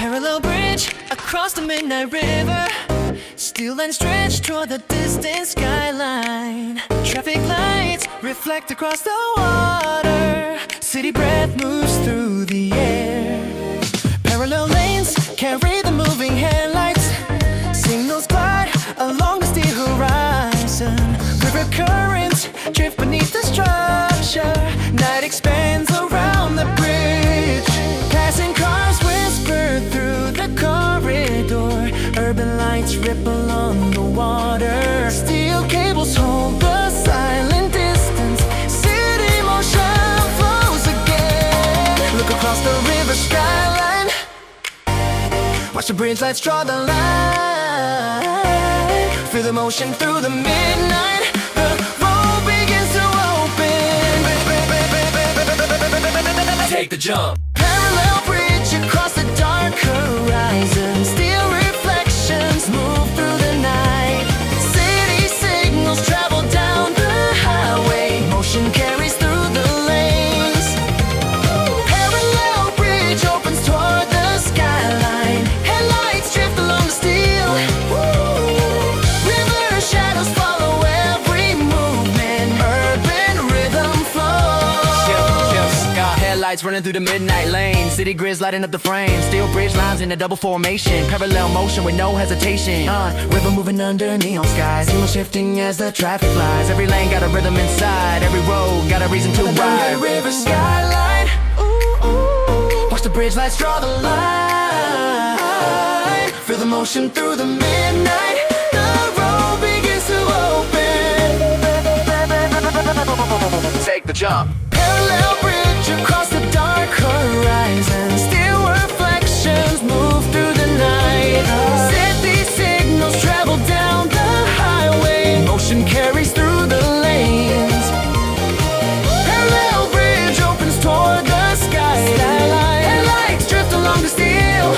Parallel bridge across the midnight river, steel and stretched toward the distant skyline. Traffic lights reflect across the water, city breath moves through the air. Parallel lanes carry the moving headlights, signals glide along the steel horizon. River currents drift beneath the structure, night expands around the bridge. Passing cars whisper through the corridor, urban lights ripple on the water. Steel cables hold the silent distance, city motion flows again. Look across the river skyline, watch the bridge lights draw the line. Feel the motion through the midnight, the road begins to open. Take the jump. Parallel bridge across the dark horizon, steel reflections move through the night. City signals travel down the highway, motion carries through the lanes. Parallel bridge opens toward the skyline, headlights drift along the steel. River shadows follow every movement, urban rhythm flows. Headlights running through the midnight lane, city grids lighting up the frame. Steel bridge lines in a double formation, parallel motion with no hesitation. River moving under neon skies, signals shifting as the traffic flies. Every lane got a rhythm inside, every road got a reason to ride. River skyline, watch the bridge lights draw the line. Feel the motion through the midnight, the road begins to open. Take the jump. Parallel bridge across the dark horizon, steel reflections move through the night. City signals travel down the highway, motion carries through the lanes. Parallel bridge opens toward the skyline, headlights drift along the steel.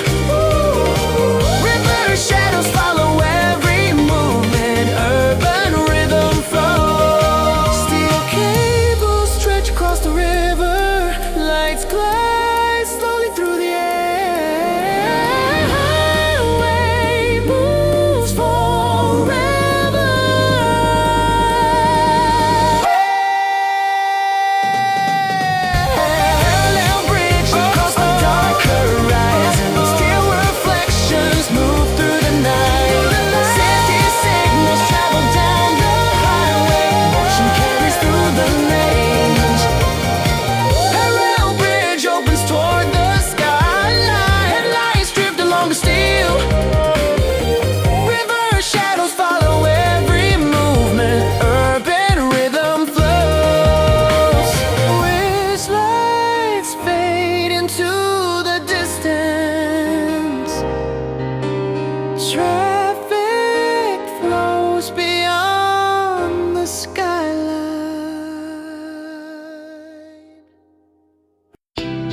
River shadows follow every movement, urban rhythm flows. Steel cables stretch across the river, lights glide slowly through the air. Highway moves forever. Parallel bridge across the dark horizon, steel reflections move through the night. City signals travel down the highway, motion carries through the lanes. Parallel bridge opens toward the skyline, headlights drift along the steel. River shadows follow every movement, urban rhythm flows. Bridge lights fade into the distance, traffic flows beyond the skyline.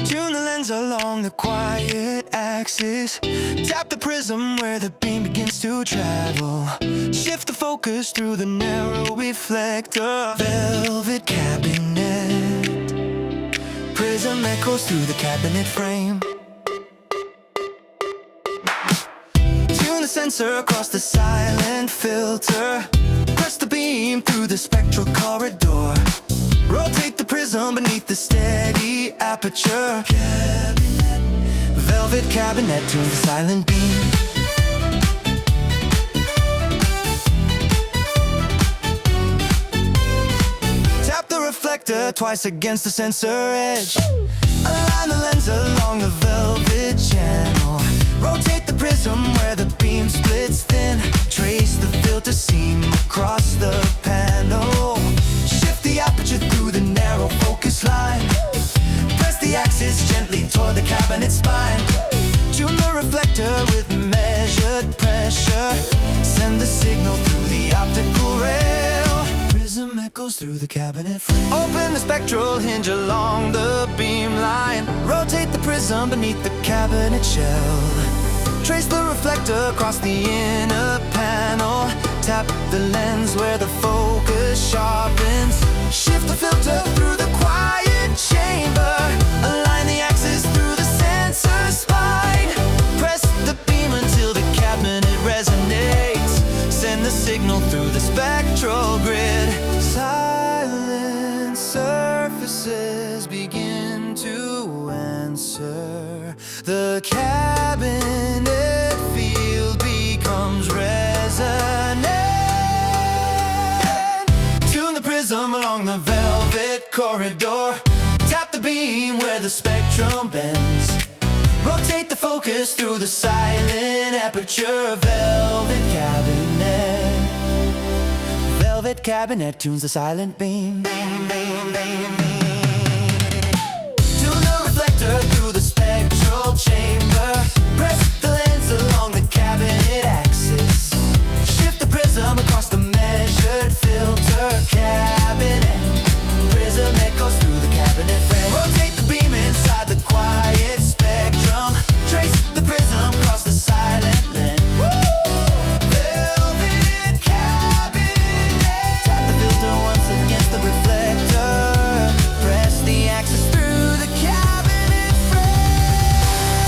Tune the lens along the quiet axis, tap the prism where the beam begins to travel. Shift the focus through the narrow reflector, velvet cabinet. Prism echoes through the cabinet frame. Tune the sensor across the silent filter, press the beam through the spectral corridor. Rotate the prism beneath the steady aperture. Velvet cabinet tune the silent beam. Tap the reflector twice against the sensor edge. Align the lens along the velvet channel. Rotate the prism where the beam splits thin. Trace the filter seam across the panel. Shift the aperture through the narrow focus line. Press the axis gently toward the cabinet spine. Tune the reflector with measured pressure. Send the signal through the optical rail. Prism echoes through the cabinet frame. Open the spectral hinge along the beam line. Rotate the prism beneath the cabinet shell. Trace the reflector across the inner panel. Tap the lens where the focus sharpens. Shift the filter through the quiet chamber. Align the axis through the sensor spine. signal through the spectral grid. Silent surfaces begin to answer. The cabinet field becomes resonant. Tune the prism along the velvet corridor. Tap the beam where the spectrum bends. Rotate the focus through the silent aperture. Velvet cabinet. Velvet cabinet tunes the silent beam. Tune the reflector through the spectral chamber. Press the lens along the cabinet axis. Shift the prism across the measured filter cabinet. Prism echoes through the cabinet frame. Rotate the beam inside the quiet spectrum. Trace the prism across the silent lens. Velvet cabinet. Tap the filter once against the reflector. Press the axis through the cabinet frame.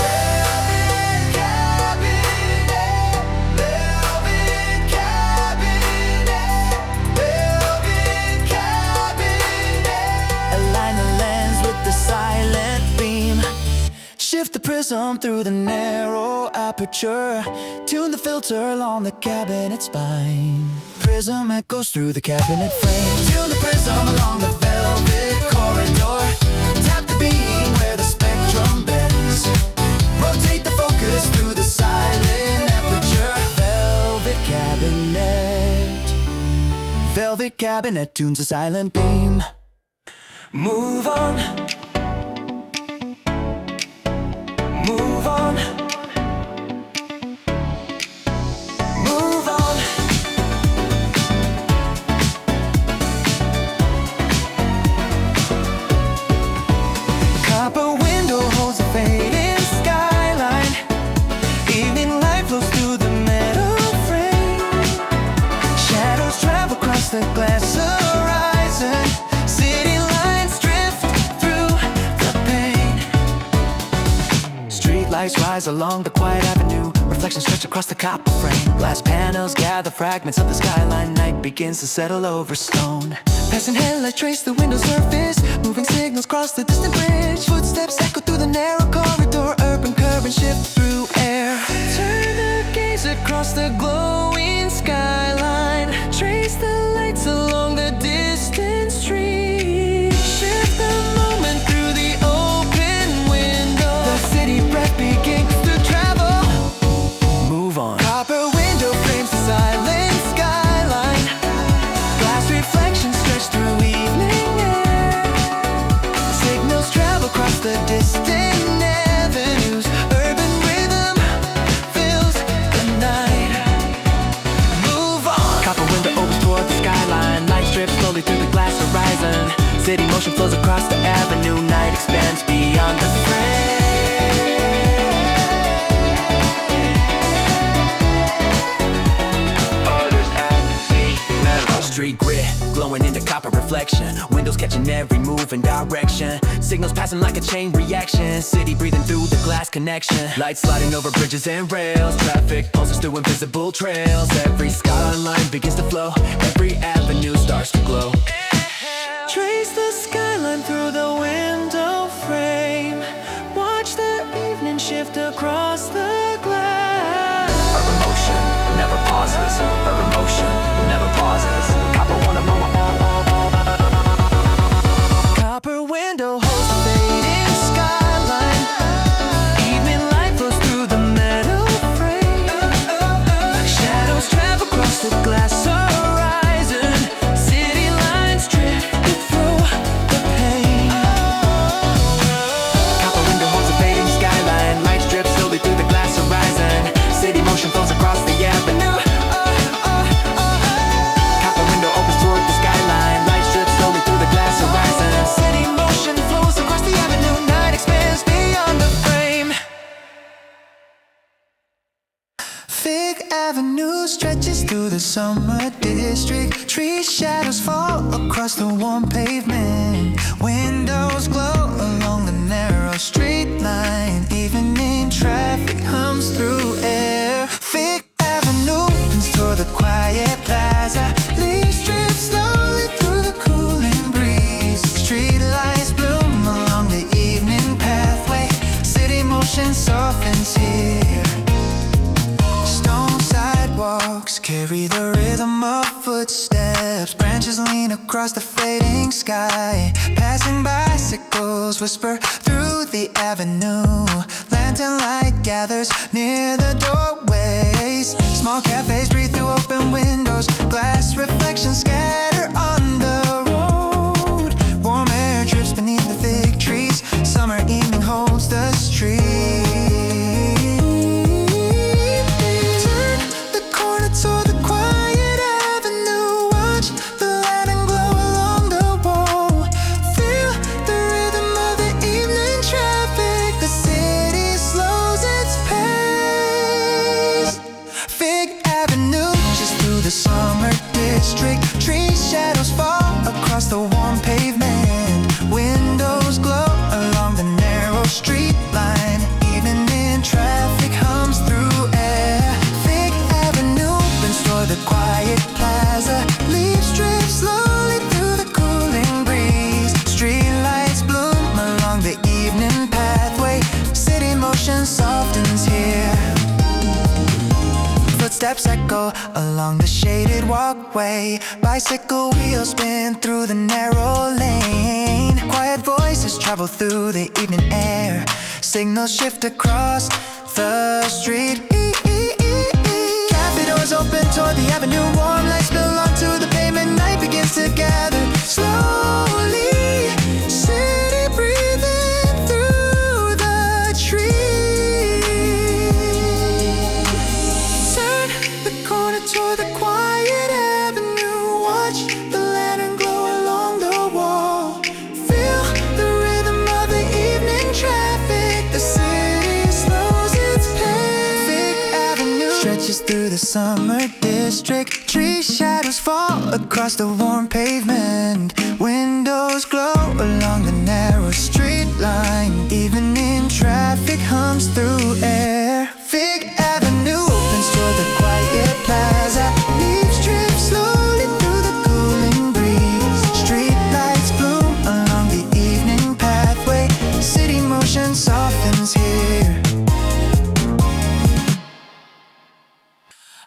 Velvet cabinet. Velvet cabinet. Velvet cabinet. Align the lens with the silent beam. Shift the prism through the narrow aperture. Tune the filter along the cabinet spine. Prism echoes through the cabinet frame. Tune the prism along the velvet corridor. Tap the beam where the spectrum bends. Rotate the focus through the silent aperture. Velvet cabinet. Velvet cabinet tunes a silent beam. Move on. Move on. Move on. Copper window holds a fading skyline. Evening light flows through the metal frame. Shadows travel across the glass horizon. City lines drift through the pane. Street lights rise along the quiet avenue. Reflections stretch across the copper frame. Glass panels gather fragments of the skyline. Night begins to settle over stone. Passing headlights trace the window surface. Moving signals cross the distant bridge. Footsteps echo through the narrow corridor. Urban currents shift through air. Turn the gaze across the glowing skyline. Trace the lights along the distant street. Shift the moment through the open window. The city breath begins to travel. Move on. Copper window frames the silent skyline. Glass reflections stretch through evening air. Signals travel across the distant avenues. Urban rhythm fills the night. Move on. Copper window opens toward the skyline. Light strips slowly through the glass horizon. City motion flows across the avenue. Night expands beyond the frame. Street grid, glowing in the copper reflection. Windows catching every move and direction. Signals passing like a chain reaction. City breathing through the glass connection. Lights sliding over bridges and rails. Traffic pulses through invisible trails. Every skyline begins to flow. Every avenue starts to glow. Trace the skyline through the window frame. Watch the evening shift across the glass. Urban motion never pauses. Urban motion never pauses. Copper wanna move. Copper window holds the fading skyline. Evening light flows through the metal frame. Shadows travel across the glass horizon. City lines drift through the pane. Copper window holds the fading skyline. Lights drip slowly through the glass horizon. City motion flows across the avenue. Copper window opens toward the skyline. Lights drip slowly through the glass horizon. City motion flows across the avenue. Night expands beyond the frame. Fig Avenue stretches through the summer district. Tree shadows fall across the warm pavement. Windows glow along the narrow street line. Evening traffic hums through air. Fig Avenue opens toward the quiet motion softens here. Stone sidewalks carry the rhythm of footsteps. Branches lean across the fading sky. Passing bicycles whisper through the avenue. Lantern light gathers near the doorways. Small cafes breathe through open windows. Glass reflections scatter on the road. Warm air drips beneath the fig trees. Summer evening holds the street. Turn the corner toward the quiet avenue. Watch the light and glow along the wall. Feel the rhythm of the evening traffic. The city slows its pace. Fig Avenue, just through the summer district. Tree shadows fall across the warm pavement. Windows glow along the narrow street line. Even in traffic hums through air. Fig Avenue bends toward the quiet plaza. Leaves drift slowly through the cooling breeze. Street lights bloom along the evening pathway. City motion softens here. Footsteps echo along the shaded walkway. Bicycle wheels spin through the narrow lane. Quiet voices travel through the evening air. Signals shift across the street. Cafe doors open toward the avenue. Warm lights spill onto the pavement. Night begins to gather slowly. City breathing through the trees. Turn the corner toward the quiet avenue. Watch the lantern glow along the wall. Feel the rhythm of the evening traffic. The city slows its pace. Fig Avenue stretches through the summer district. Tree shadows fall across the warm pavement. Windows glow along the narrow street line. Even in traffic hums through air. Fig Avenue opens toward the quiet plaza. Leaves drip slowly through the cooling breeze. Street lights bloom along the evening pathway. City motion softens here.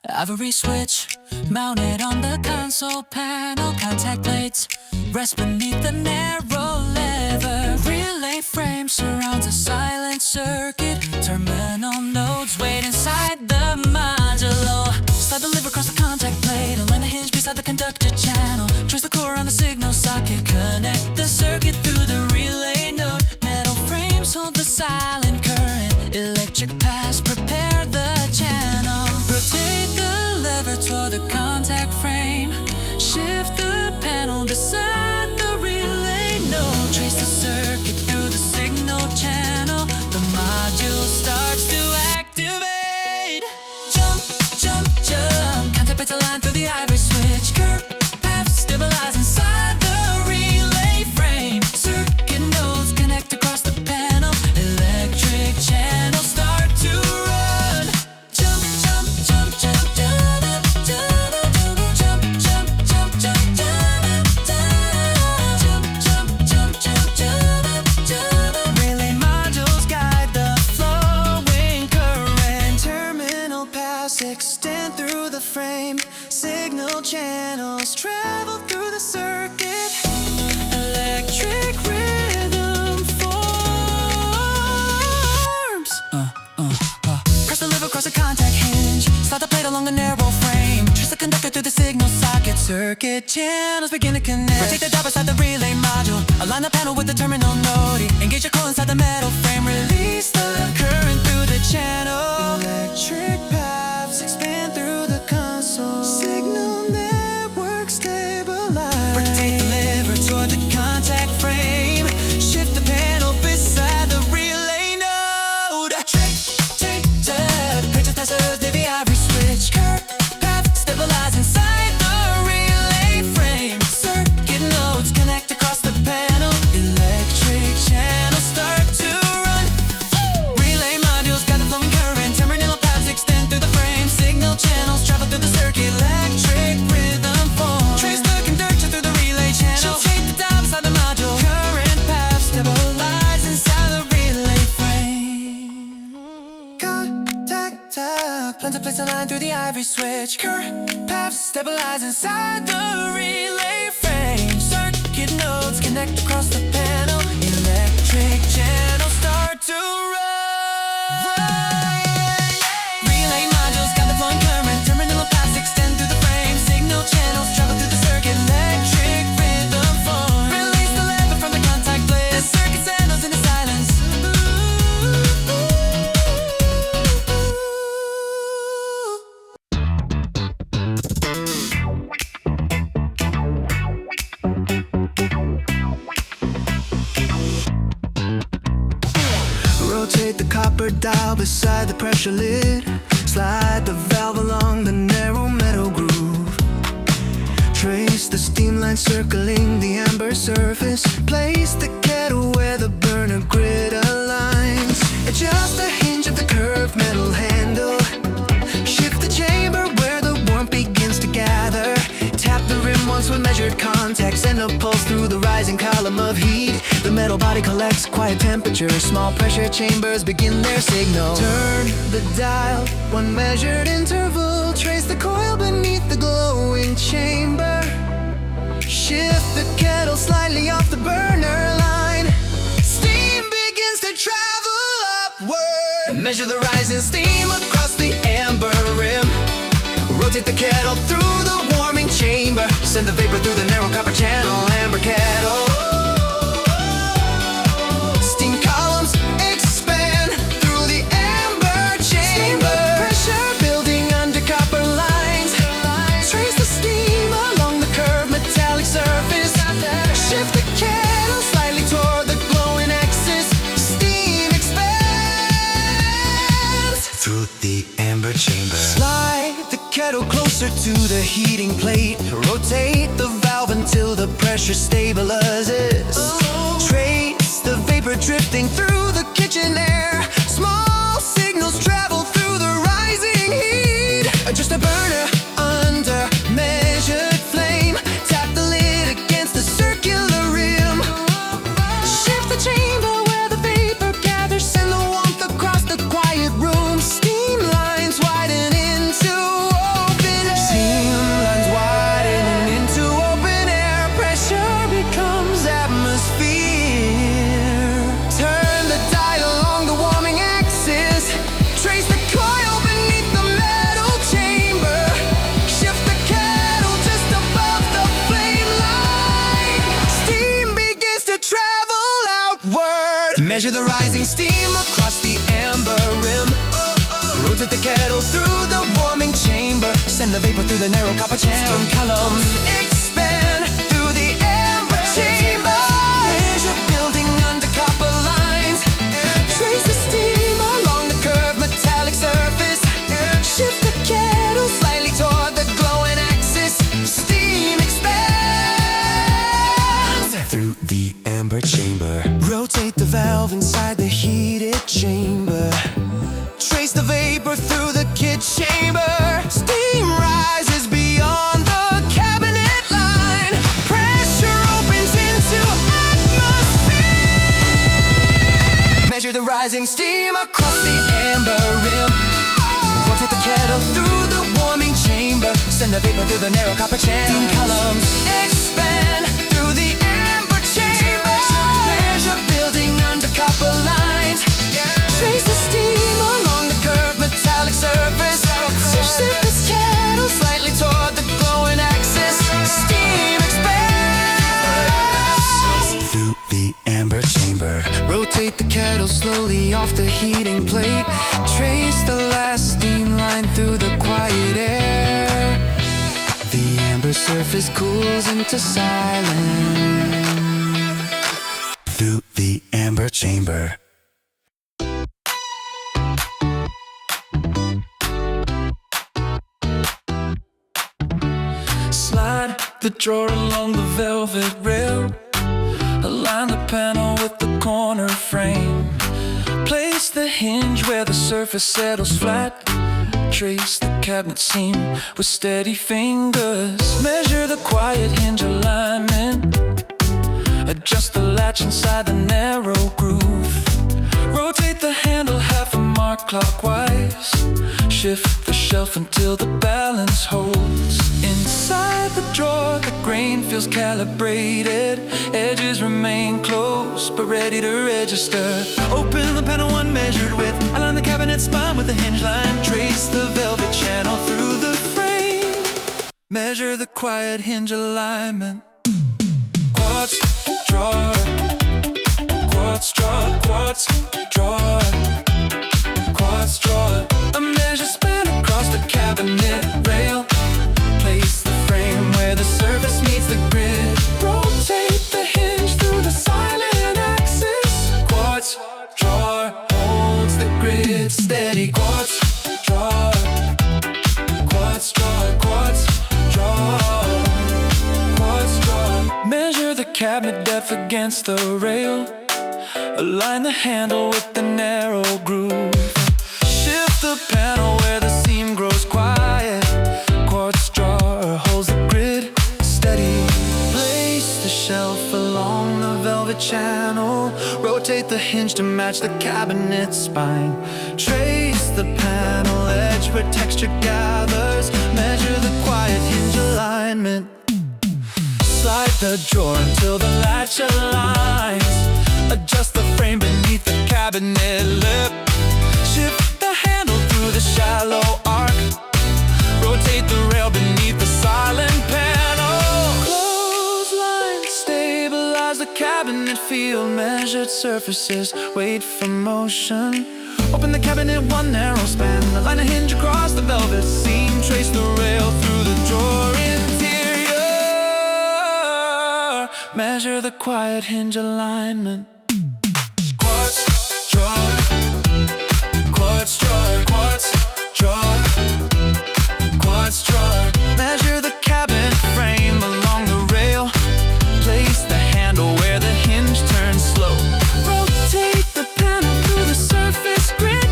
Ivory switch mounted on the console panel. Contact plates rest beneath the narrow lever. Relay frame surrounds a silent circuit. Terminal nodes wait inside the modulo. Slide the lever across the contact plate. Align the hinge beside the conductor channel. Trace the core on the signal socket. Connect the circuit through the relay node. Metal frames hold the silent current. Electric paths prepare the channel. Rotate the lever toward the contact frame. Shift the panel beside the relay node. Trace the circuit through the signal channel. The module starts to activate. Jump, jump, jump. Contact a line through the ivory switch. Curve, path, stabilize inside the relay frame. Circuit nodes connect across the panel. Electric channels start to run. Jump, jump, jump, jump, jump, jump, jump, jump, jump, jump, jump, jump, jump, jump. Relay modules guide the flowing current. Terminal paths extend through the frame. Signal channels travel through the circuit. Electric rhythm forms. Press the lever across the contact hinge. Slide the plate along the narrow frame. Trace the conductor through the signal socket. Circuit channels begin to connect. Rotate the dial beside the relay module. Align the panel with the terminal node. Engage your coil inside the metal frame. Release the current through the channel. Electric paths expand through the console. Signal network stabilize. Rotate the lever toward the contact frame. Shift the panel beside the relay node. Trick, tick, tack. Picture testers, the ivory switch. Curve, path, stabilize inside the relay frame. Circuit nodes connect across the panel. Electric channels start to run. Plan to place a line through the ivory switch. Current paths stabilize inside the relay frame. Circuit nodes connect across the panel. Electric channels start to run. Relay modules gather flowing current. Terminal paths extend through the frame. Signal channels travel through the circuit. Electric rhythm forms. Release the lever from the contact plate. The circuit settles into silence. Rotate the copper dial beside the pressure lid. Slide the valve along the narrow metal groove. Trace the steam line circling the amber surface. Place the kettle where the burner grid aligns. Adjust the hinge of the curved metal handle. Shift the chamber where the warmth begins to gather. Tap the rim once with measured contacts. Send a pulse through the rising column of heat. The metal body collects quiet temperature. Small pressure chambers begin their signal. Turn the dial, one measured interval. Trace the coil beneath the glowing chamber. Shift the kettle slightly off the burner line. Steam begins to travel upward. Measure the rising steam across the amber rim. Rotate the kettle through the warming chamber. Send the vapor through the narrow copper channel. Amber kettle. Steam columns expand through the amber chamber. Pressure building under copper lines. Trace the steam along the curved metallic surface. Shift the kettle slightly toward the glowing axis. Steam expands through the amber chamber. Slide the kettle closer to the heating plate. Rotate the valve until the pressure stabilizes. Trace the vapor drifting through the kitchen air. Small signals travel through the rising heat. Adjust the burner under measured flame. Tap the lid against the circular rim. Shift the chamber where the vapor gathers. Send the warmth across the quiet room. Steam lines widen into open air. Steam lines widening into open air. Pressure becomes atmosphere. Turn the dial along the warming axis. Trace the coil beneath the metal chamber. Shift the kettle just above the flame line. Steam begins to travel outward. Measure the rising steam across the amber rim. Rotate the kettle through the warming chamber. Send the vapor through the narrow copper channel. Columns expand through the amber chamber. Pressure building under copper lines. Trace the steam along the curved metallic surface. Shift the kettle slightly toward the glowing axis. Steam expands through the amber chamber. Rotate the valve inside the heated chamber. Trace the vapor through the kit chamber. Steam rises beyond the cabinet line. Pressure opens into atmosphere. Measure the rising steam across the amber rim. Rotate the kettle through the warming chamber. Send the vapor through the narrow copper channel. Columns expand through the amber chamber. Pressure building under copper lines. Trace the steam along the curved metallic surface. Shift this kettle slightly toward the glowing axis. Steam expands through the amber chamber. Rotate the kettle slowly off the heating plate. Trace the last steam line through the quiet air. The amber surface cools into silence through the amber chamber. Slide the drawer along the velvet rail. Align the panel with the corner frame. Place the hinge where the surface settles flat. Trace the cabinet seam with steady fingers. Measure the quiet hinge alignment. Adjust the latch inside the narrow groove. Rotate the handle half a mark clockwise. Shift the shelf until the balance holds. Inside the drawer, the grain feels calibrated. Edges remain close, but ready to register. Open the panel unmeasured width. Align the cabinet spine with the hinge line. Trace the velvet channel through the frame. Measure the quiet hinge alignment. Quartz drawer, quartz drawer, quartz drawer, quartz drawer. A measure span across the cabinet rail. Place the frame where the surface meets the grid. Rotate the hinge through the silent axis. Quartz drawer holds the grid steady. Quartz drawer, quartz drawer, quartz drawer, quartz drawer. Measure the cabinet depth against the rail. Align the handle with the narrow groove. Shift the panel where the seam grows quiet. Quartz drawer holds the grid steady. Place the shelf along the velvet channel. Rotate the hinge to match the cabinet spine. Trace the panel edge where texture gathers. Measure the quiet hinge alignment. Slide the drawer until the latch aligns. Adjust the frame beneath the cabinet lip. Shift the handle through the shallow arc. Rotate the rail beneath the silent panel. Clothesline, stabilize the cabinet field. Measured surfaces, wait for motion. Open the cabinet one narrow span. Align a hinge across the velvet seam. Trace the rail through the drawer interior. Measure the quiet hinge alignment. Quartz drawer, quartz drawer, quartz drawer, quartz drawer. Measure the cabinet frame along the rail. Place the handle where the hinge turns slow. Rotate the panel through the surface grid.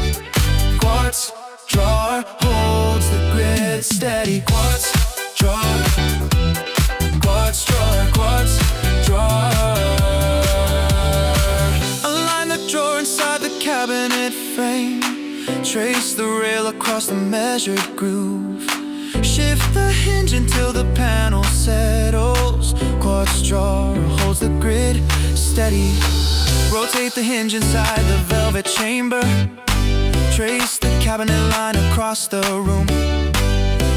Quartz drawer holds the grid steady. Quartz drawer, quartz drawer, quartz drawer. Align the drawer inside the cabinet frame. Trace the rail across the measured groove. Shift the hinge until the panel settles. Quartz drawer holds the grid steady. Rotate the hinge inside the velvet chamber. Trace the cabinet line across the room.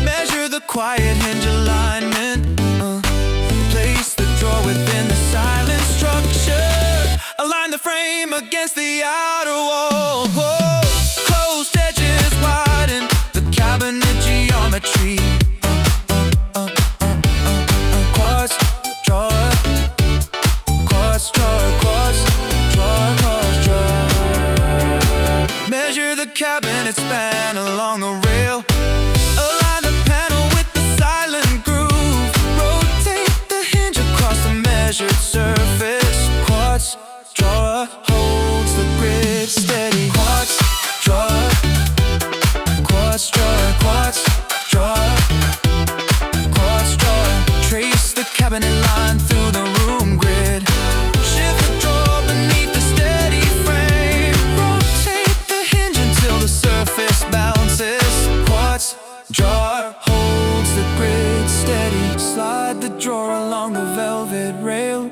Measure the quiet hinge alignment. Place the drawer within the silent structure. Align the frame against the outer wall. Whoa. Closed edges widen the cabinet geometry. Quartz drawer, quartz drawer, quartz drawer, quartz drawer. Measure the cabinet span along the rail. Align the panel with the silent groove. Rotate the hinge across the measured surface. Quartz drawer holds the grid steady. Quartz drawer, quartz drawer, quartz drawer, quartz drawer. Trace the cabinet line through the room grid. Shift the drawer beneath the steady frame. Rotate the hinge until the surface bounces. Quartz drawer holds the grid steady. Slide the drawer along the velvet rail.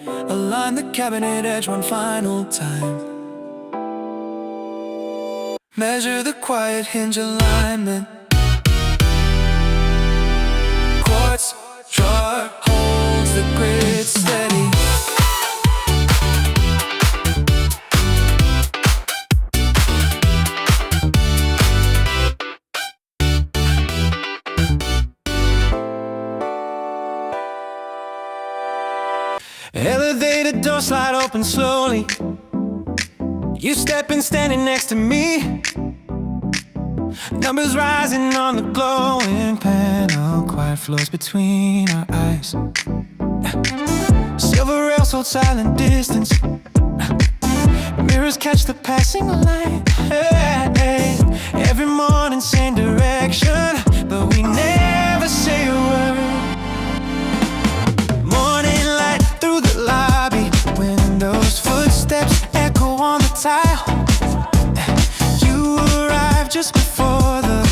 Align the cabinet edge one final time. Measure the quiet hinge alignment. Quartz drawer holds the grid steady. Elevator door slide open slowly. You step in standing next to me. Numbers rising on the glowing panel. Quiet flows between our eyes. Silver rails hold silent distance. Mirrors catch the passing light. Hey, hey. Every morning same direction, but we never say a word. Morning light through the lobby. Windows, footsteps echo on the tile. You arrive just before the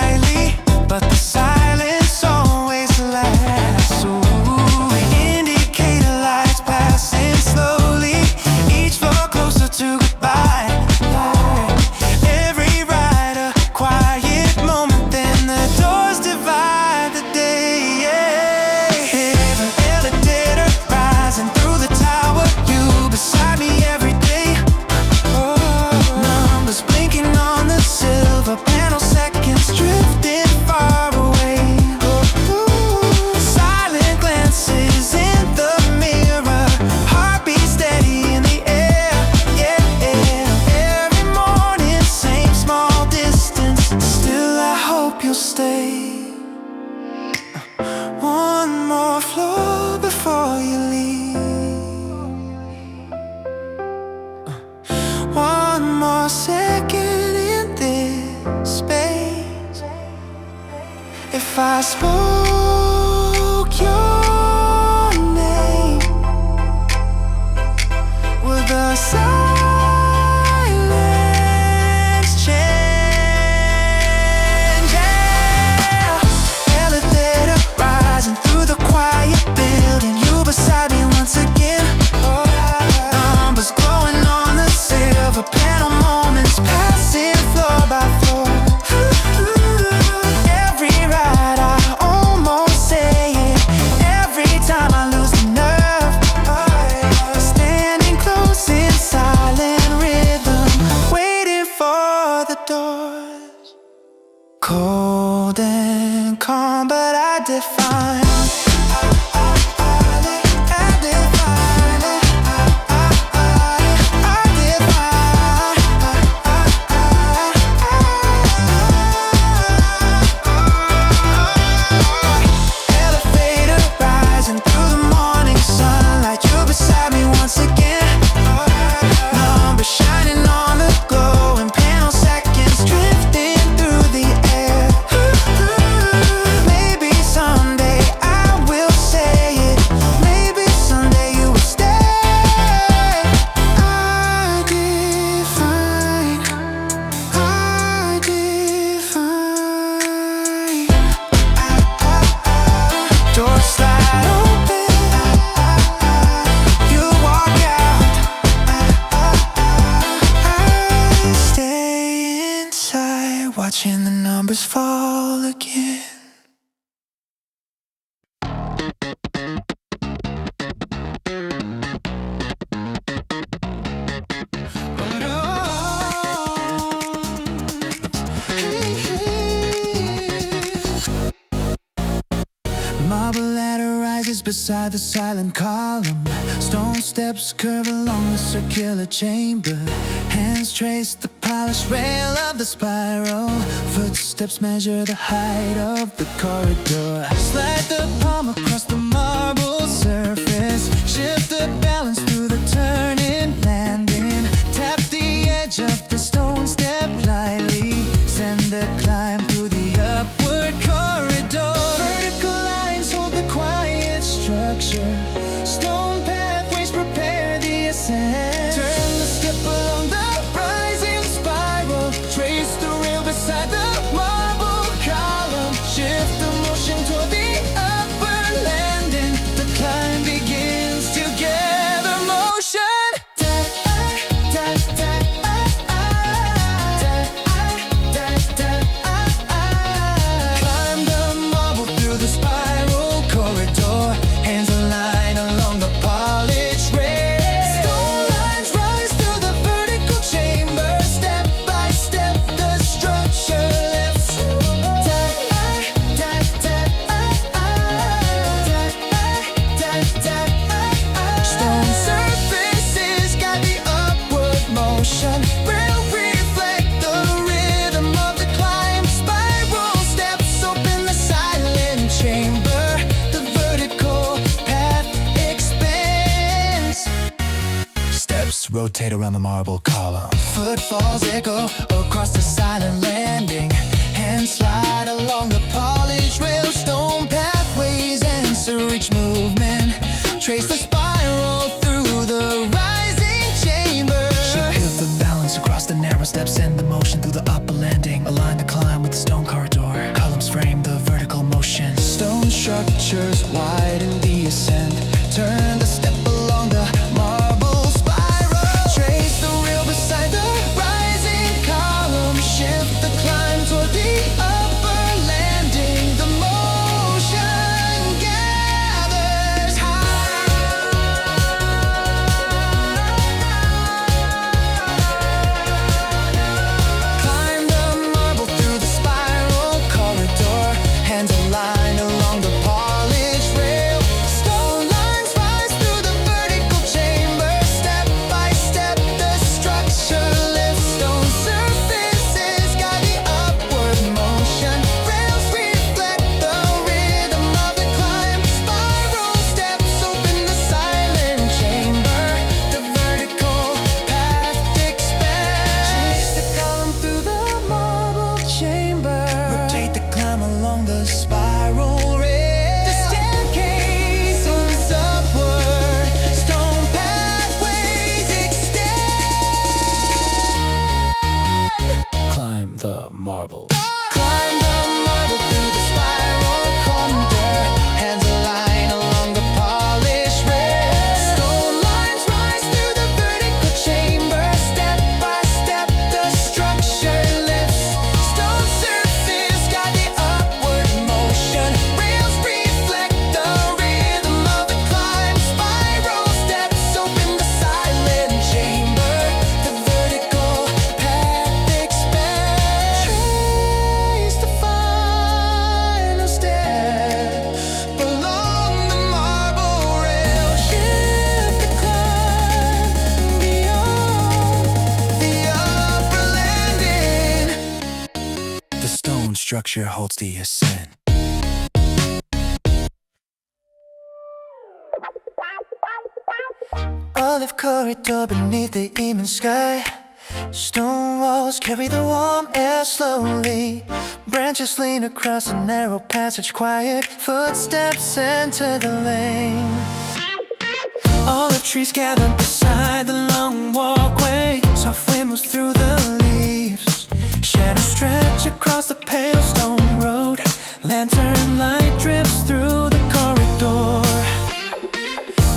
quietly, but the silence always lasts. Ooh, indicator lights passing slowly, each floor closer to goodbye. Every ride a quiet moment, then the doors divide the day. Yeah. Elevator rising through the tower, you beside me every day. Numbers blinking on the silver panel, seconds drifting far away. Silent glances in the mirror, heartbeat steady in the air. Yeah. Every morning, same small distance, still I hope you'll stay. One more floor before you leave. One more second in this space. If I spoke your name, would the silence change? Yeah. Elevator rising through the quiet building, you beside me once again. Numbers glowing on the silver panel, moments passing floor by floor. Every ride I almost say it, every time I lose the nerve. Standing close in silent rhythm, waiting for the doors. Cold and calm, but I define. Elevator rising through the morning sunlight, you beside me once again. Numbers shining on the glowing panel, seconds drifting through the air. Maybe someday I will say it, maybe someday you will stay. I define, doors slide open, you walk out, I stay inside, watching the numbers fall again. Marble ladder rises beside the silent column. Stone steps curve along the circular chamber. Hands trace the polished rail of the spiral. Footsteps measure the height of the corridor. Slide the palm across the marble surface. Shift the balance through the turning landing. Tap the edge of the stone step lightly. Send the climb through the upward corridor. Vertical lines hold the quiet structure. Stone pathways prepare the ascent. Turn the step along the rising spiral. Trace the rail beside the marble column. Shift the motion toward the upper landing. The climb begins together. Motion. Climb the marble through the spiral corridor. Hands align along the polished rail. Stone lines rise through the vertical chamber. Step by step, the structure lifts. Stone surfaces guide the upward motion. Rail reflect the rhythm of the climb. Spiral steps open the silent chamber. The vertical path expands. Steps rotate around the marble column. Footfalls echo across the silent landing. Hands slide along the polished rail. Stone pathways answer each movement. Trace the spiral through the rising chamber. Shift the balance across the narrow steps. Send the motion through the upper landing. Align the climb with the stone corridor. structure holds the ascent. Olive corridor beneath the evening sky. Stone walls carry the warm air slowly. Branches lean across a narrow passage, quiet footsteps enter the lane. Olive trees gather beside the long walkway. Soft wind moves through the leaves. Shadows stretch across the pale stone road. Lantern light drifts through the corridor.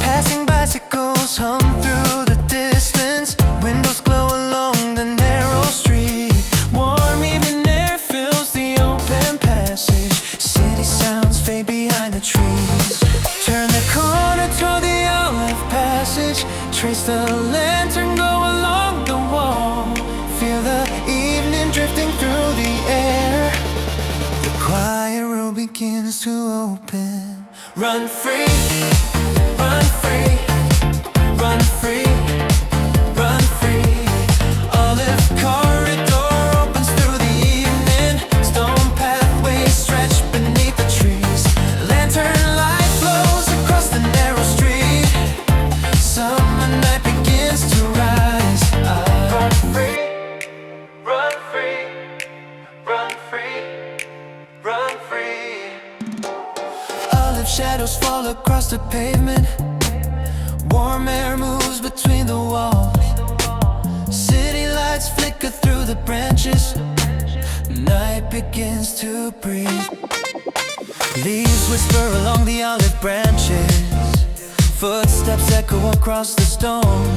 Passing bicycles hum through the distance. Windows glow along the narrow street. Warm evening air fills the open passage. City sounds fade behind the trees. Turn the corner toward the olive passage. Trace the lantern, go along the wall. Feel the evening drifting through the air. The quiet road begins to open. Run free, run free, run free, run free. Olive corridor opens through the evening. Stone pathways stretch beneath the trees. Lantern light flows across the narrow street. Summer night begins to rise. Run free, run free, run free, run free. Olive shadows fall across the pavement. Warm air moves between the walls. City lights flicker through the branches. Night begins to breathe. Leaves whisper along the olive branches. Footsteps echo across the stone.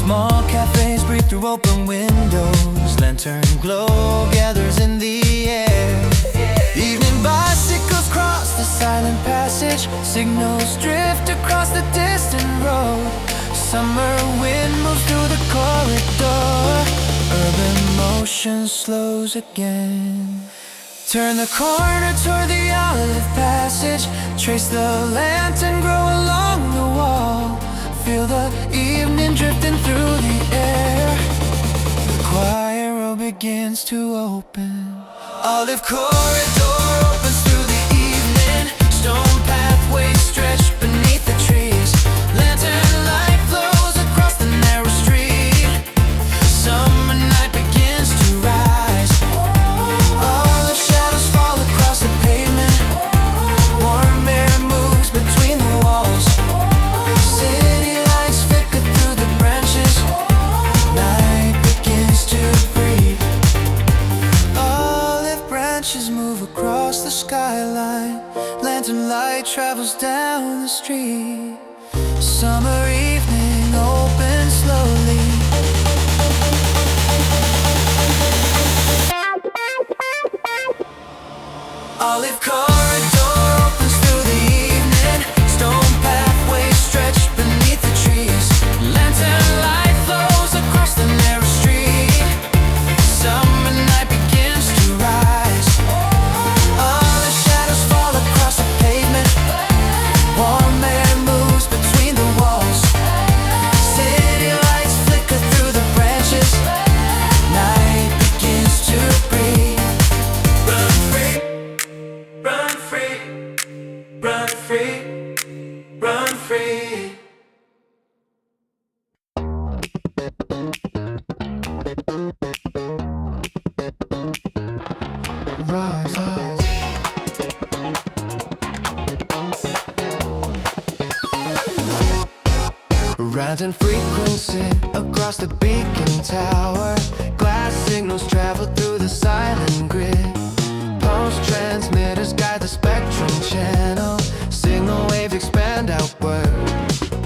Small cafes breathe through open windows. Lantern glow gathers in the air. Evening bicycles cross the silent passage. Signals drift across the distant road. Summer wind moves through the corridor. Urban motion slows again. Turn the corner toward the olive passage. Trace the lantern, grow along the wall. Feel the evening drifting through the air. The quiet road begins to open. Olive corridor opens through the evening. Stone pathways stretch beneath the trees. Lantern light flows across the narrow street. Summer night begins to rise. All the shadows fall across the pavement. Warm air moves between the walls. City lights flicker through the branches. Night begins to breathe. Olive branches move across the skyline. Lantern light travels down the street. Summer evening opens slowly. Olive corridor opens through the evening. Stone pathways stretch beneath the trees. Lantern light flows across the narrow street. Summer night begins to rise. All the shadows fall across the pavement. Warm air moves between the walls. City lights flicker through the branches. Night begins to breathe. Run free, run free, run free, run free. Rise, rise. Rising frequency across the beacon tower. Glass signals travel through the silent grid. Pulse transmitters guide the spectrum channel. Signal waves expand outward.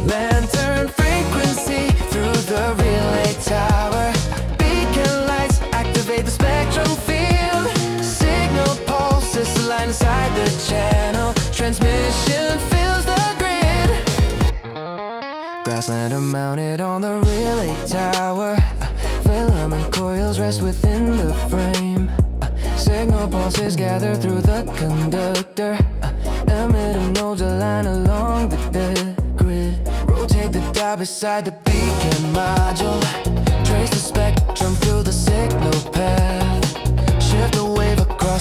Lantern frequency through the relay tower. Beacon lights activate the spectrum field. Signal pulses align inside the channel. Transmission fills the grid. Brass lantern mounted on the relay tower. Filament coils rest within the frame. Signal pulses gather through the conductor. Emitter nodes align along the grid. Rotate the dial beside the beacon module. Trace the spectrum through the signal path. Shift the wave across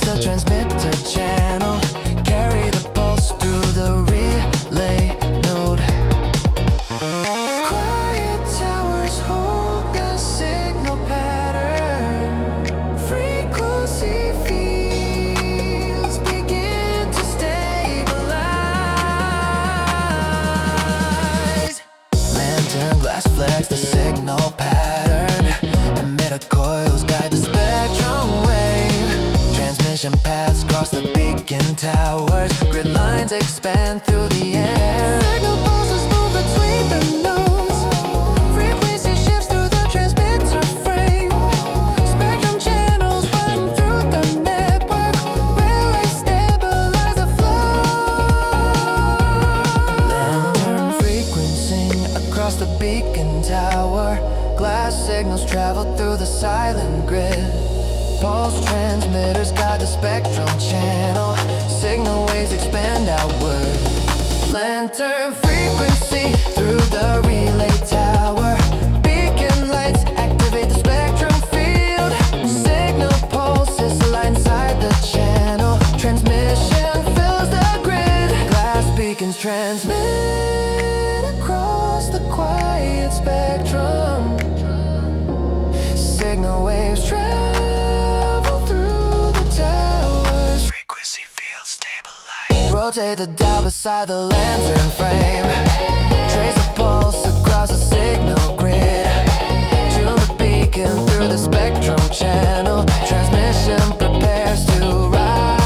Transmission paths cross the beacon towers. Grid lines expand through the air. Signal pulses move between the nodes. Frequency shifts through the transmitter frame. Spectrum channels run through the network. Relay stabilize the flow. Lantern frequencing across the beacon tower. Glass signals travel through the silent grid. Pulse transmitters guide the spectrum channel. Signal waves expand outward. Lantern frequency through the relay tower. Beacon lights activate the spectrum field. Signal pulses align inside the channel. Transmission fills the grid. Glass beacons transmit across the quiet spectrum. Signal waves travel through the towers. Frequency field stabilized. Rotate the dial beside the lantern frame. Trace a pulse across the signal grid. Tune the beacon through the spectrum channel. Transmission prepares to ride.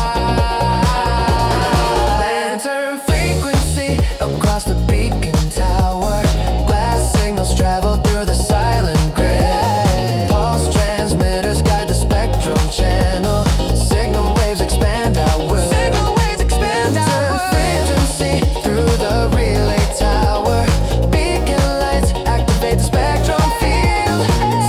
Lantern frequency across the beacon tower. Glass signals travel through the silent grid. Pulse transmitters guide the spectrum channel. Signal waves expand outward. Signal waves expand outward. Frequency through the relay tower. Beacon lights activate the spectrum field.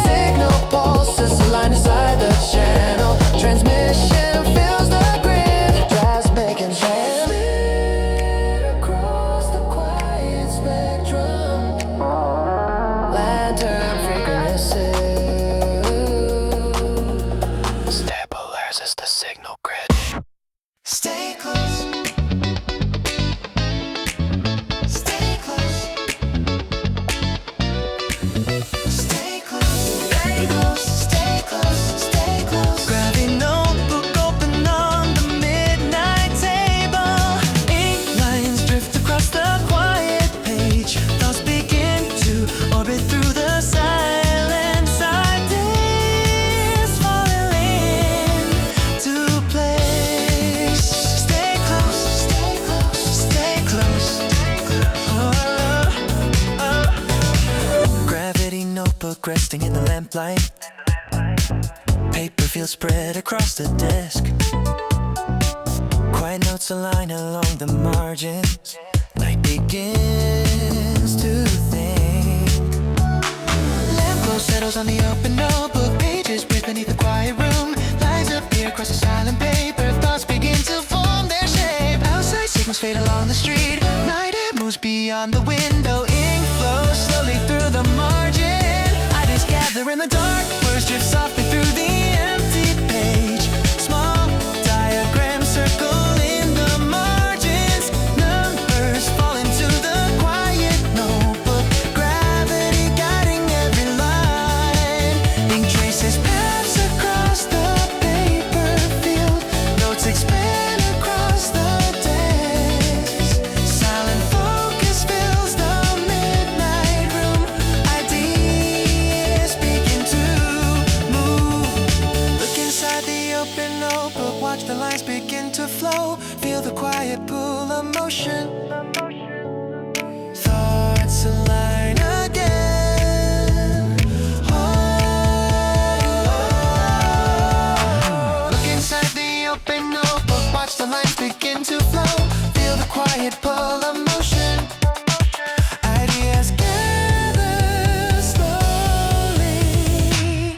Signal pulses align inside the channel. Transmission fills the grid. Drives making transmit across the quiet spectrum. Lantern frequency stabilizes the signal grid. Stay close. Stay close. Stay close. Stay close. Stay close. Stay close. Gravity notebook open on the midnight table. Ink lines drift across the quiet page. Thoughts begin to orbit through the silence. Ideas falling into place. Stay close. Stay close. Stay close. Gravity notebook resting in the lamplight. Paper feels spread across the desk. Quiet notes align along the margins. Night begins to think. Lamp glow settles on the open notebook. Pages breathe beneath the quiet room. Lines appear across the silent paper. Thoughts begin to form their shape. Outside signals fade along the street. Night air moves beyond the window. Ink flows slowly through the margin. Ideas gather in the dark. Words drift softly through the empty page. Small diagrams circle in the margins. Numbers fall into the quiet notebook. Gravity guiding every line. Ink traces paths across the paper field. Notes expand across the desk. Silent focus fills the midnight room. Ideas begin to move. Look inside the open notebook. Watch the lines begin to flow. Feel the quiet pull of motion. Thoughts align again. Look inside the open notebook. Watch the lines begin to flow. Feel the quiet pull of motion. Ideas gather slowly.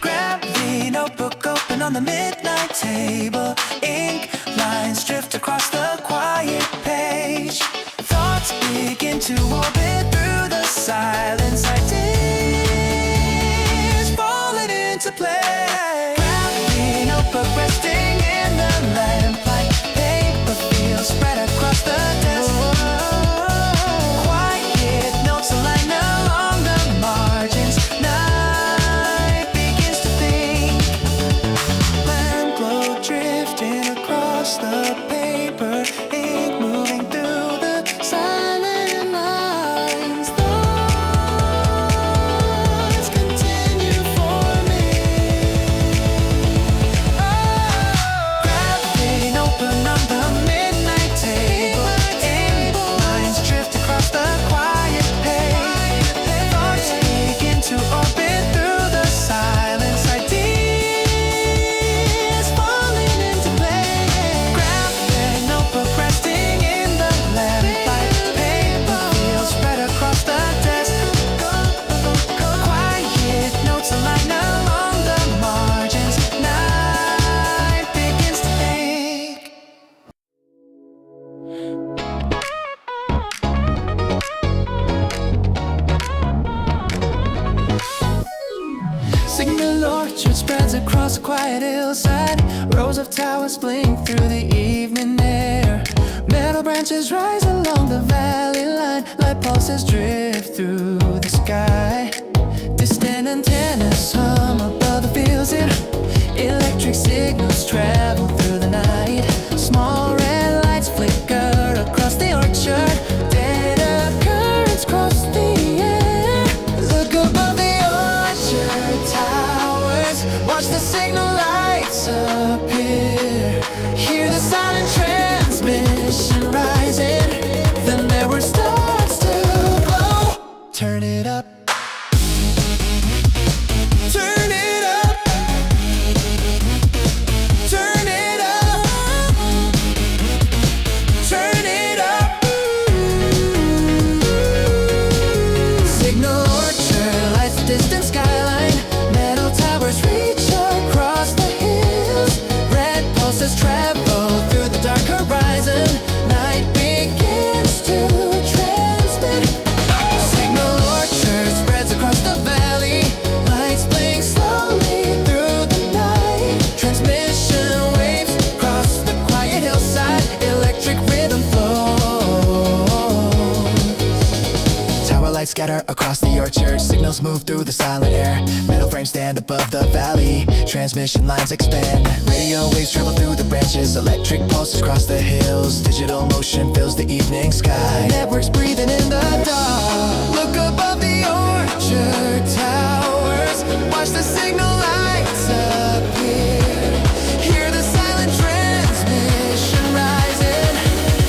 Gravity notebook open on the midnight table. Ink lines drift across the quiet page. Thoughts begin to orbit through the silence. Ideas falling into place. Gravity notebook resting in the lamplight. Paper feels spread across the desk. Quiet notes align along the margins. Night begins to think. Lamp glow drifting across the paper. Ink moving through the silent lines. Thoughts continue forming. Gravity quiet hillside. Rows of towers blink through the evening air. Metal branches rise along the valley line. Light pulses drift through the sky. Distant antennas hum above the fields, and electric signals travel through the night. Small red lights flicker across the orchard. Data currents cross the air. Look above the orchard towers. Watch the signal lights appear. Hear the silent transmission rising. The network starts to glow. Turn it up. Turn it up. Turn it up. Turn it up. Signal orchard lights the distant skyline. Metal towers reach across the hills. Red pulses travel through the dark horizon. Night begins to transmit. Signal orchard spreads across the valley. Lights blink slowly through the night. Transmission waves cross the quiet hillside. Electric rhythm flows. Tower lights scatter across the orchard. Signals move through the silent air. Metal frames stand above the valley. Transmission lines expand. Radio waves travel through the branches. Electric pulses cross the hills. Digital motion fills the evening sky. Networks breathing in the dark. Look above the orchard towers. Watch the signal lights appear. Hear the silent transmission rising.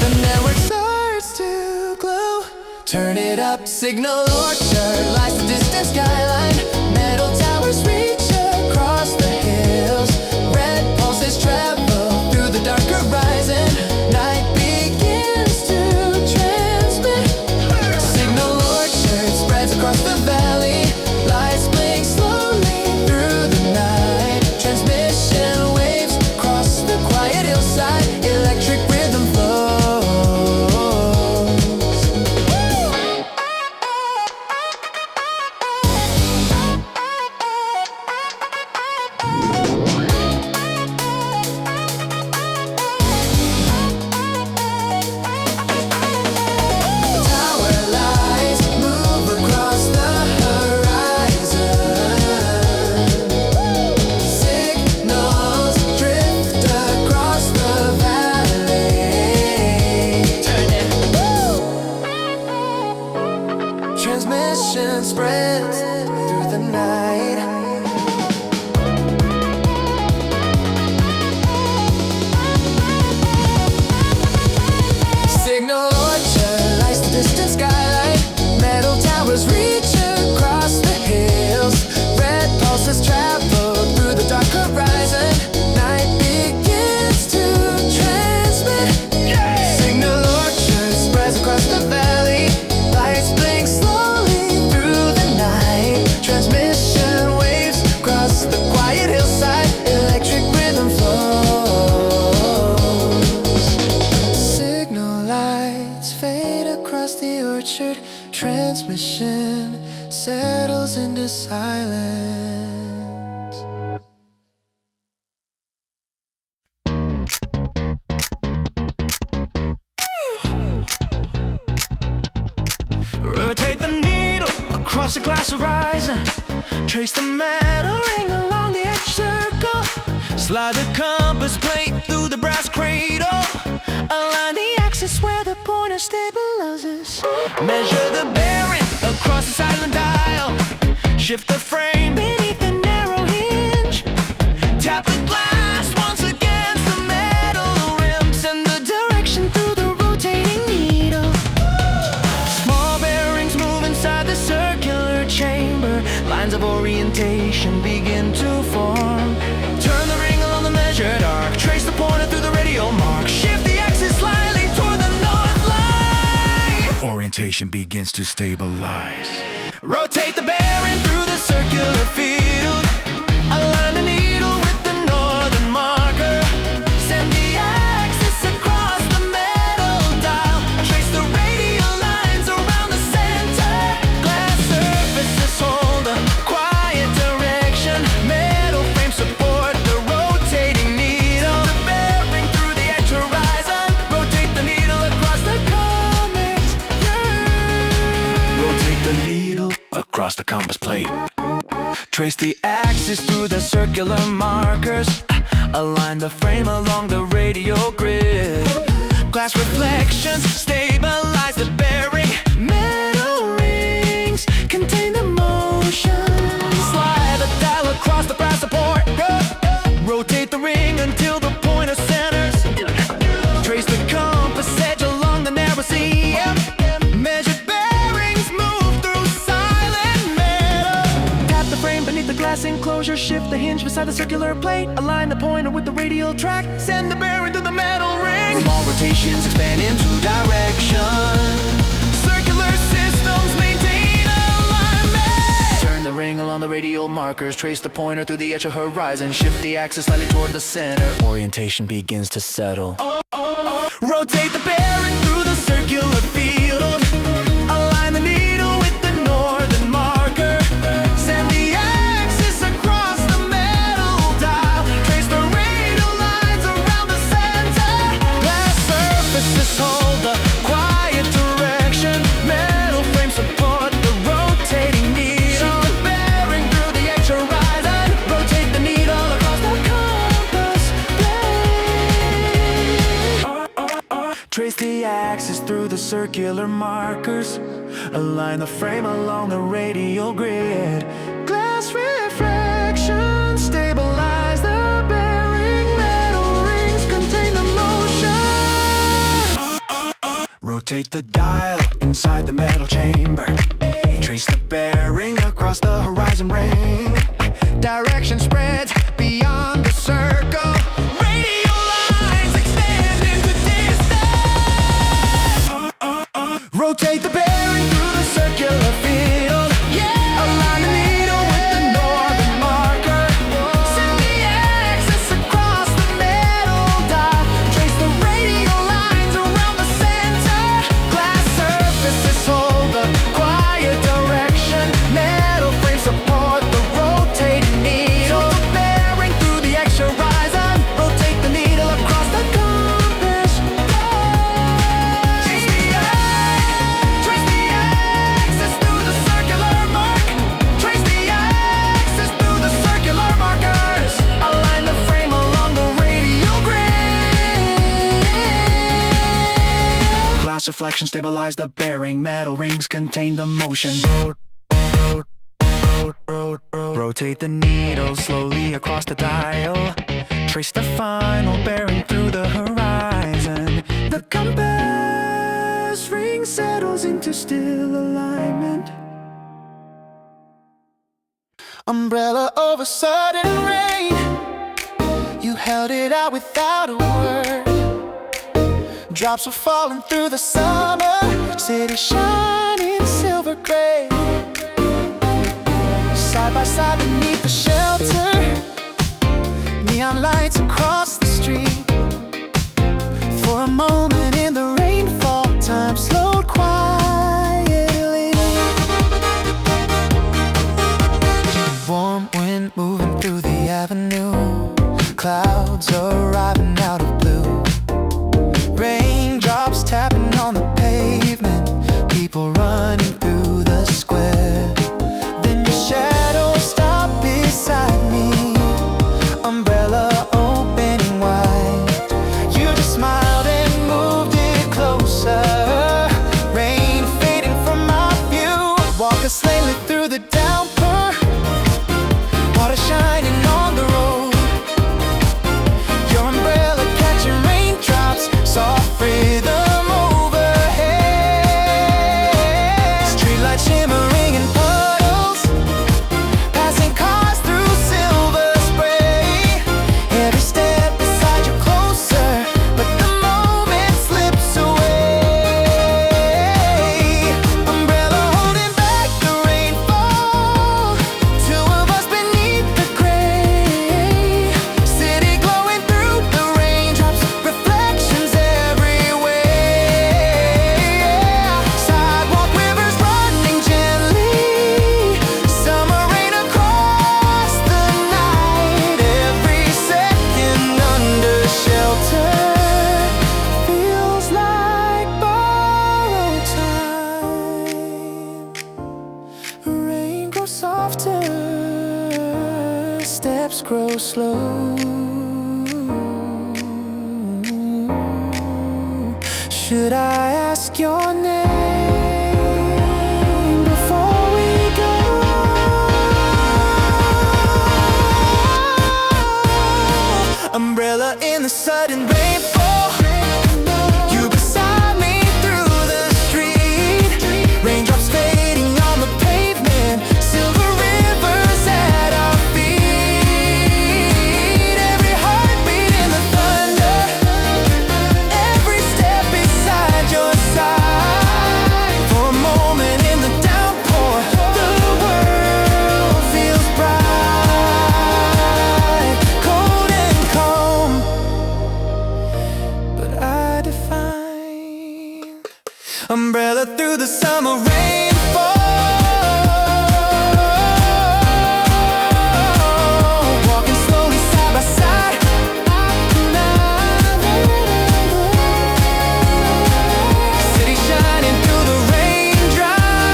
The network starts to glow. Turn it up. Signal orchard lights the distant skyline. Metal towers reach across the hills. Red pulses travel through the dark horizon. Night begins to transmit. Signal orchard spreads across the valley. Lights blink slowly through the night. Transmission waves cross the quiet hillside. Electric rhythm flows. Tower lights move across the horizon. Signals drift across the valley. Transmission spreads through the night. Signal orchard lights the distant skyline. Metal towers reach across the hills. Red pulses travel through the dark horizon. Night begins to transmit. Signal orchard spreads across the valley. Lights blink slowly through the night. Transmission waves cross the quiet hillside. Electric rhythm flows. Signal lights fade across the orchard. Transmission settles into silence. Rotate the needle across the glass horizon. Trace the metal ring along the edge circle. Slide the compass plate through the brass cradle. Align the axis where the pointer stabilizes. Measure the bearing across the silent dial. Shift the frame beneath the narrow hinge. Tap the glass once against the metal rim. Send the direction through the rotating needle. Small bearings move inside the circular chamber. Lines of orientation begin to form. Turn the ring along the measured arc. Trace the pointer through the radial mark. Shift the axis slightly toward the north line. Orientation begins to stabilize. Rotate the bearing through the circular field. Align the needle with the northern marker. Send the axis across the metal dial. Trace the radial lines around the center. Glass surfaces hold a quiet direction. Metal frames support the road. across the compass plate. Trace the axis through the circular markers. Align the frame along the radial grid. Glass reflections stabilize the bearing. Metal rings contain the motion. Slide the dial across the brass support. Rotate the ring until the pointer centers. Trace the compass edge along the narrow seam. Measured bearings move through silent metal. Tap the frame beneath the glass enclosure. Shift the hinge beside the circular plate. Align the pointer with the radial track. Send the bearing through the metal ring. Small rotations expand into direction. Circular systems maintain alignment. Turn the ring along the radial markers. Trace the pointer through the edge of horizon. Shift the axis slightly toward the center. Orientation begins to settle. Rotate the bearing through the circular field. Align the needle with the northern marker. Send the axis across the metal dial. Trace the radial lines around the center. Glass surfaces hold the quiet direction. Metal frames support the rotating needle. Shoot the bearing through the edge horizon. Rotate the needle across the compass plate. Trace the axis through the circular markers. Align the frame along the radial grid. Glass refractions stabilize the bearing. Metal rings contain the motion. Rotate the dial inside the metal chamber. Trace the bearing across the horizon ring. Direction spreads beyond the circle. Radial lines extend into distance. Rotate the bearing through the circular field. Align the needle with the northern marker. Send the axis across the metal dial. Trace the radial lines around the center. Glass surfaces hold the quiet direction. Metal frames support the rotating needle. Shoot the bearing through the X horizon. Rotate the needle across the compass. Trace the axis through the circular mark. Trace the axis through the circular markers. Align the frame along the radial grid. Glass reflection stabilize the bearing. Metal rings contain the motion. Rotate the needle slowly across the dial. Trace the final bearing through the horizon. The compass ring settles into still alignment. Umbrella over sudden rain. You held it out without a word. Drops were falling through the summer. City shining silver gray. Side by side beneath the shelter. Neon lights across the street. For a moment in the rainfall, time slowed quietly. Warm wind moving through the avenue. Clouds arriving out of blue. Raindrops tapping on the pavement. People running through the square. Then your shadow stopped beside me. Umbrella opening wide. so slow. Should I ask your name before we go? Umbrella in the sudden rainfall, you beside me through the street. Raindrops fading on the pavement, silver rivers at our feet. Every heartbeat in the thunder, every step beside your side. For a moment in the downpour, the world feels bright, cold and calm. But I define umbrella through the summer rainfall. Walking slowly side by side. City shining through the raindrops,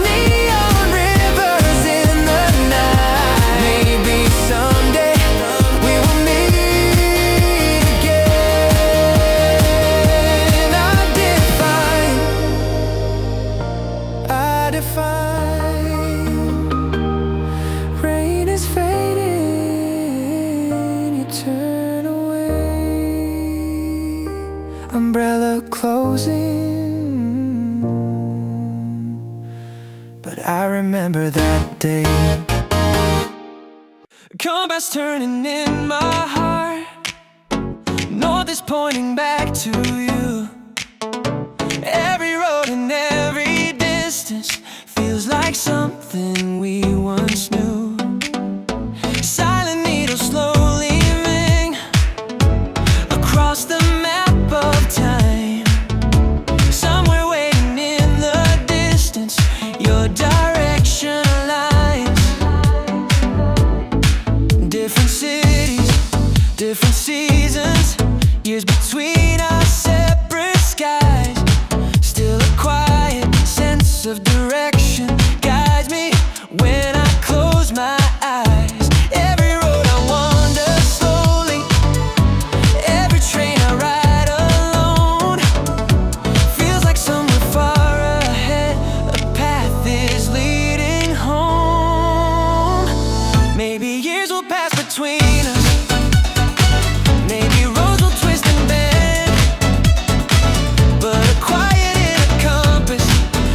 neon rivers in the night. Maybe someday we will meet again. I define rain is fading, you turn away. Umbrella closing, but I remember that day. Compass turning in my heart, north is pointing back to you. Every road and every distance feels like something we once knew. Silent needles slowly ring across the map of time. Somewhere waiting in the distance, your direction aligns. Different cities, different seasons, years between our separate skies. Still a quiet sense of direction guides me when I close my eyes. Every road I wander slowly, every train I ride alone, feels like somewhere far ahead, a path is leading home. Maybe years will pass between us, maybe roads will twist and bend, but a quiet inner compass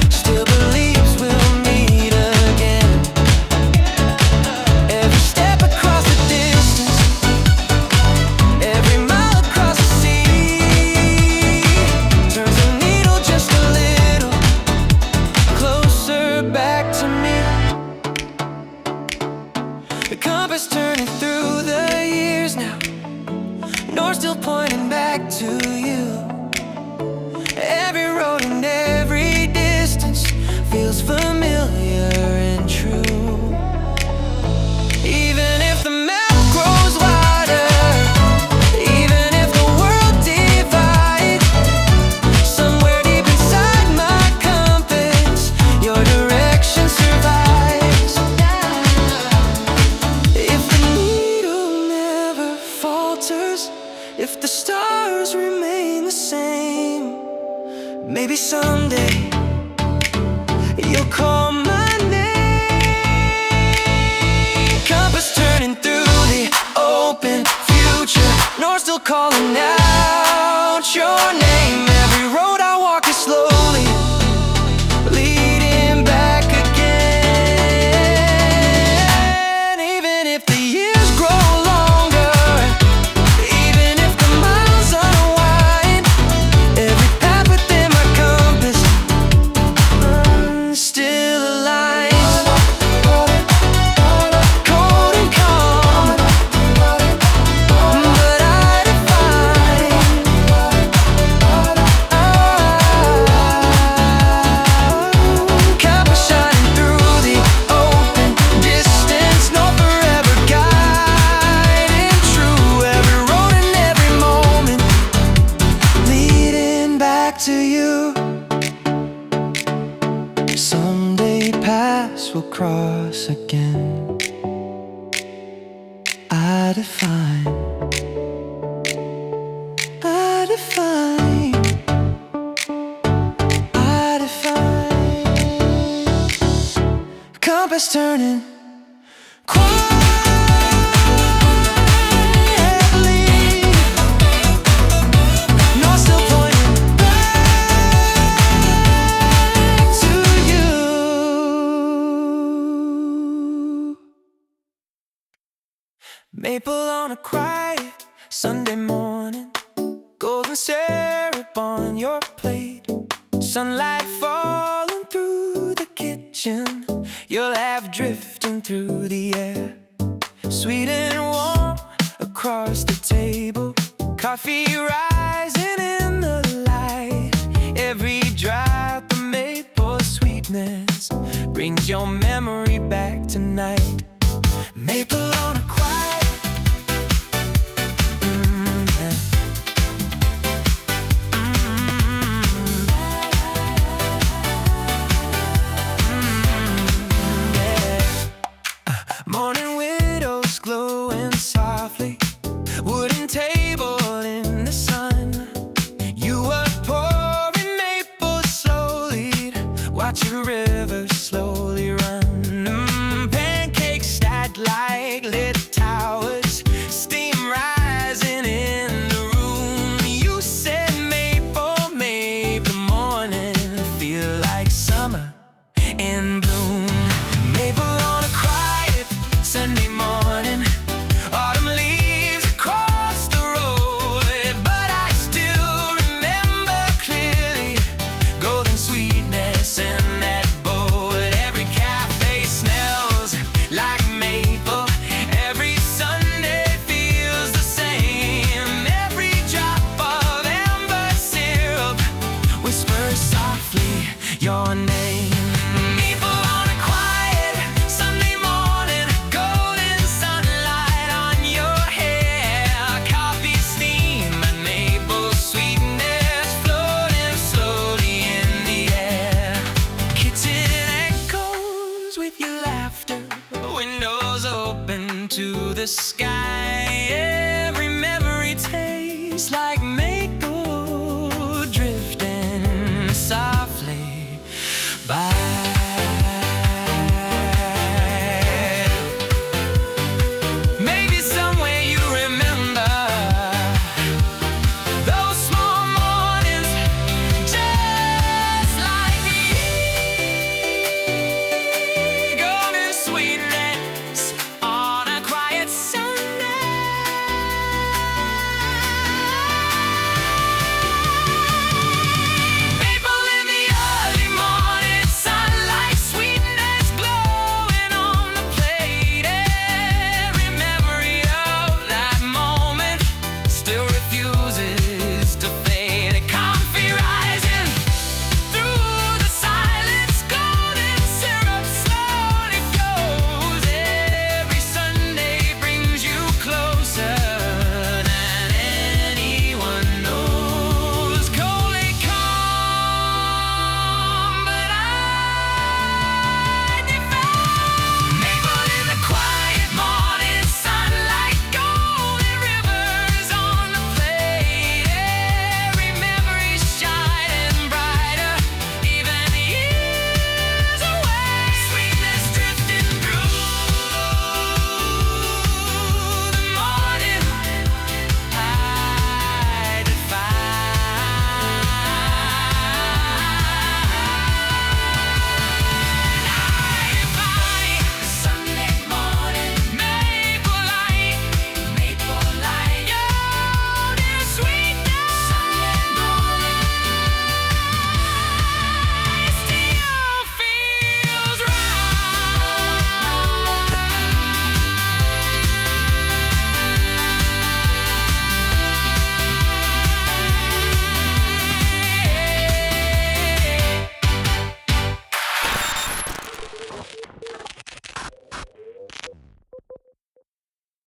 still believes we'll meet again. Every step across the distance, every mile across the sea, turns the needle just a little closer back to me. The compass turning through the years now, north still pointing back to you. Every road and every distance feels familiar and true. Even if the map grows wider, even if the world divides, somewhere deep inside my compass, your direction survives. If the needle never falters, if the stars remain the same, maybe someday you'll call my name. Compass turning through the open future, north still calling out your name. Every road I walk is slowly leading back again. Even if the years grow longer, even if the miles unwind, every path within my compass still aligns. Cold and calm, but I define compass shining through the open distance, north forever guiding true. Every road and every moment leading back to you. Someday paths will cross again. I define, I define, I define. Compass turning quietly, north still pointing back to you. Maple on a quiet Sunday morning, golden syrup on your plate, sunlight falling through the kitchen, you'll have drifting through the air, sweet and warm across the table, coffee rising in the light, every drop of maple sweetness brings your memory back tonight. Maple on a quiet morning windows glowing softly, wooden table in the sun. You were pouring maple slowly, watching rivers slowly run. Pancakes stacked like little towers, steam rising in the room. You said maple, maple morning, feel like summer in bloom. Maple on a quiet Sunday morning, autumn leaves across the road, but I still remember clearly golden sweetness in that bowl. Every cafe smells like maple, every Sunday feels the same, every drop of amber syrup whispers softly your name.